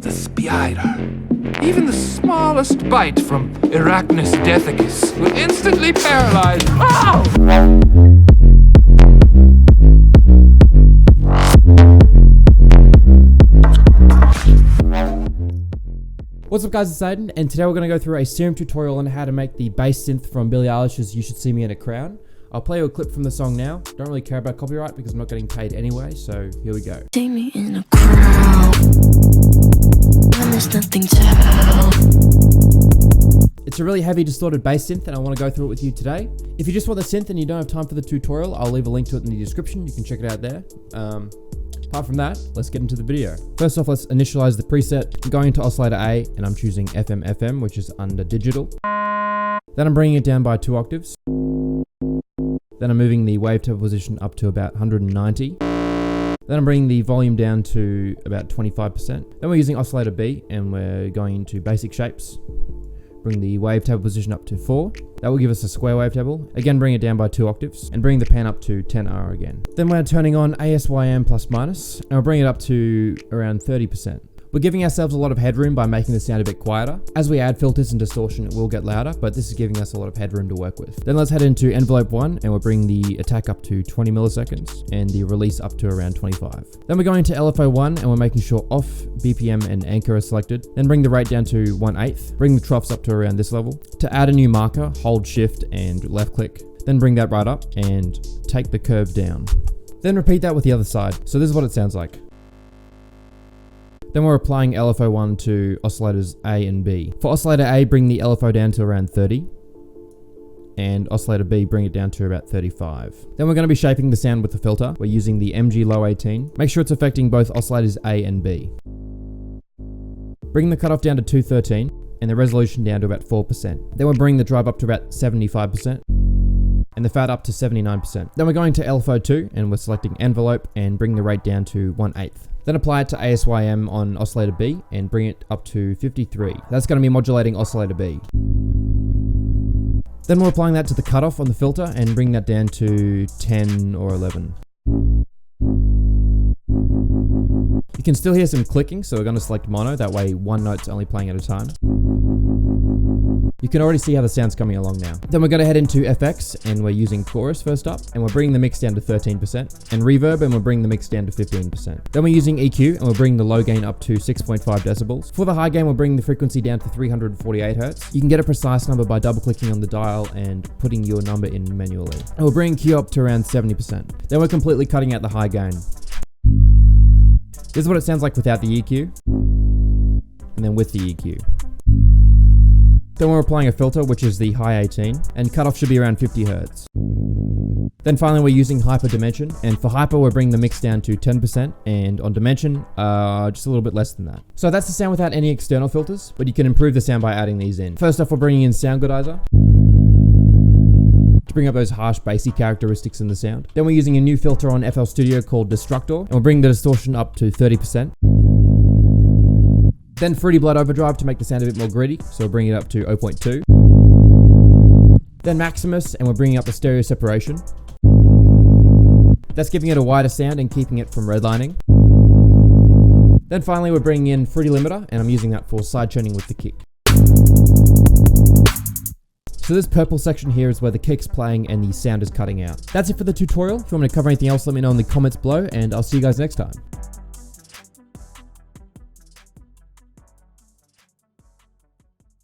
the spider. Even the smallest bite from Arachnus dethicus will instantly paralyze. Oh! What's up guys, it's Aiden, and today we're going to go through a Serum tutorial on how to make the bass synth from Billie Eilish's You Should See Me in a Crown. I'll play you a clip from the song now. Don't really care about copyright because I'm not getting paid anyway, so here we go. See me in a crown when there's nothing to help. It's a really heavy distorted bass synth and I want to go through it with you today. If you just want the synth and you don't have time for the tutorial, I'll leave a link to it in the description. You can check it out there. Apart from that, let's get into the video. First off, let's initialize the preset. I'm going to oscillator A and I'm choosing FM, which is under digital. Then I'm bringing it down by 2 octaves. Then I'm moving the wavetable position up to about 190. Then I'm bringing the volume down to about 25%. Then we're using oscillator B and we're going into basic shapes. Bring the wavetable position up to 4. That will give us a square wavetable. Again, bring it down by 2 octaves and bring the pan up to 10R again. Then we're turning on ASYM plus minus and we'll bring it up to around 30%. We're giving ourselves a lot of headroom by making the sound a bit quieter. As we add filters and distortion, it will get louder, but this is giving us a lot of headroom to work with. Then let's head into envelope 1 and we'll bring the attack up to 20 milliseconds and the release up to around 25. Then we're going to LFO 1 and we're making sure off, BPM and anchor are selected. Then bring the rate down to 1/8. Bring the troughs up to around this level. To add a new marker, hold shift and left click. Then bring that right up and take the curve down. Then repeat that with the other side. So this is what it sounds like. Then we're applying LFO 1 to oscillators A and B. For oscillator A, bring the LFO down to around 30. And oscillator B, bring it down to about 35. Then we're going to be shaping the sound with the filter. We're using the MG low 18. Make sure it's affecting both oscillators A and B. Bring the cutoff down to 213 and the resolution down to about 4%. Then we'll bring the drive up to about 75% and the fat up to 79%. Then we're going to LFO 2 and we're selecting envelope and bring the rate down to 1/8. Then apply it to ASYM on oscillator B and bring it up to 53. That's going to be modulating oscillator B. Then we're applying that to the cutoff on the filter and bring that down to 10 or 11. You can still hear some clicking, so we're going to select mono, that way one note's only playing at a time. You can already see how the sound's coming along now. Then we're going to head into FX and we're using chorus first up and we're bringing the mix down to 13% and reverb and we're bringing the mix down to 15%. Then we're using EQ and we're bringing the low gain up to 6.5 decibels. For the high gain, we're bringing the frequency down to 348 Hertz. You can get a precise number by double clicking on the dial and putting your number in manually. And we're bringing Q up to around 70%. Then we're completely cutting out the high gain. This is what it sounds like without the EQ and then with the EQ. Then we're applying a filter, which is the high 18, and cutoff should be around 50 Hertz. Then finally we're using hyper dimension, and for hyper we're bringing the mix down to 10%, and on dimension, just a little bit less than that. So that's the sound without any external filters, but you can improve the sound by adding these in. First off, we're bringing in Sound Goodizer to bring up those harsh bassy characteristics in the sound. Then we're using a new filter on FL Studio called Destructor, and we'll bring the distortion up to 30%. Then Fruity Blood Overdrive to make the sound a bit more gritty, so we'll bring it up to 0.2. Then Maximus, and we're bringing up the stereo separation. That's giving it a wider sound and keeping it from redlining. Then finally we're bringing in Fruity Limiter, and I'm using that for side churning with the kick. So this purple section here is where the kick's playing and the sound is cutting out. That's it for the tutorial. If you want me to cover anything else, let me know in the comments below, and I'll see you guys next time.